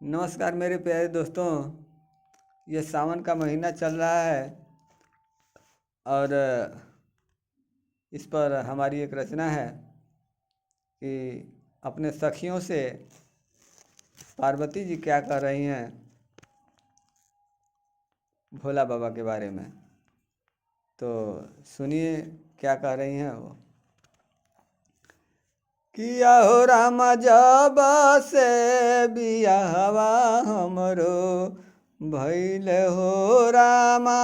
नमस्कार मेरे प्यारे दोस्तों। ये सावन का महीना चल रहा है और इस पर हमारी एक रचना है कि अपने सखियों से पार्वती जी क्या कह रही हैं भोला बाबा के बारे में। तो सुनिए क्या कह रही हैं वो। किया हो रामा जब से बियाहवा हमरो भैल हो रामा।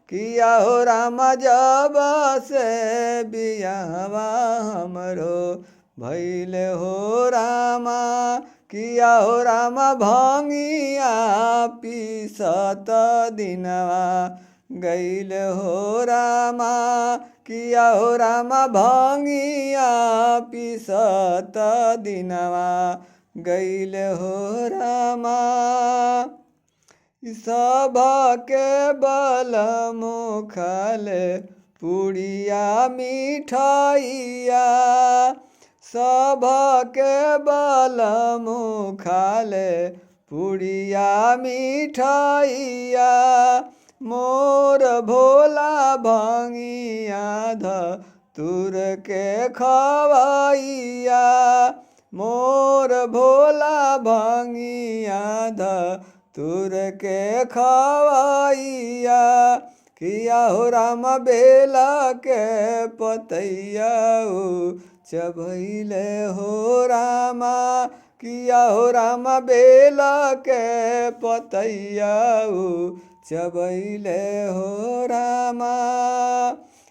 किया हो रामा जब से बियाहवा हमरो भैल हो रामा। किया हो रामा भंगिया पीसत दिनवा गैल हो रामा। किया हो रामा भंगिया पीसत दिनवा गैल हो रामा। सब के बल मुखल पुड़िया मिठाइया। सब के बल मुखल पुड़िया मिठाइया। मोर भोला भंगिया धतूर के खवैया। मोर भोला भंगिया धतूर के खवैया। किया हो राम बेला के पतैया चबैले हो रामा। किया हो राम बेला के पतैया चबैले हो रामा।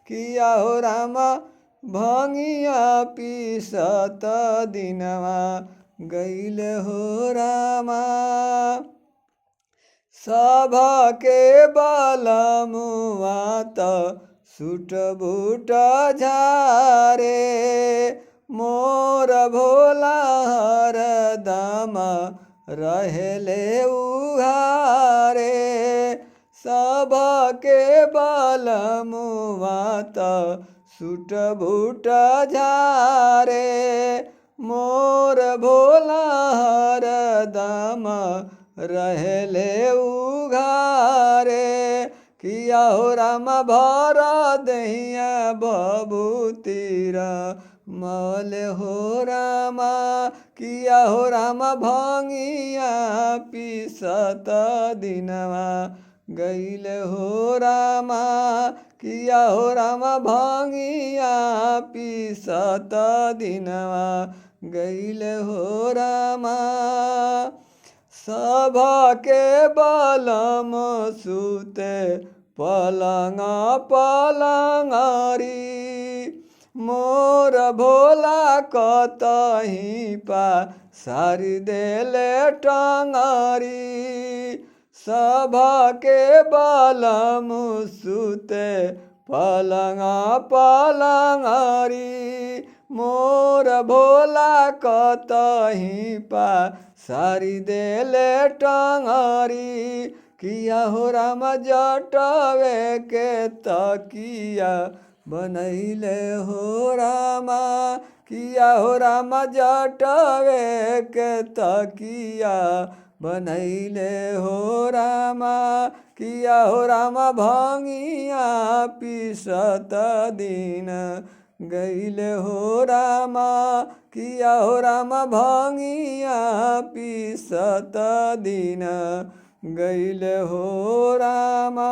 किया हो रामा भंगिया पीसत दिनवा गैल हो रामा। सब के बल मुआ त सुट बूट झारे। मोर भोला हरदम रहेले उघारे। सब के बल मुआ त सुट बूट झारे। मोर भोला हरदम रहेले उघारे। किया हो राम भर दहिया बबूतीर मल हो रामा। किया हो राम भंगिया पीसत दिनवा गैल हो रामा। किया हो राम भंगिया पीसत दिनवा गैल हो रामा। सब के बलम सुते पलंग पलंगरी। मोर भोला कतही पा सारी देले टंगरी। सब के बलम सुते पलंग पलंगरी। मोर भोला कतही पा सारी देले टंगरी। किया हो राम जटवे के तकिया बनैले हो रामा। किया हो राम जटवे के तकिया बनैले हो रामा। किया हो राम भंगिया पीसत दिन गैल हो रामा। किया हो राम भंगिया पीसत दिन गैल हो रामा।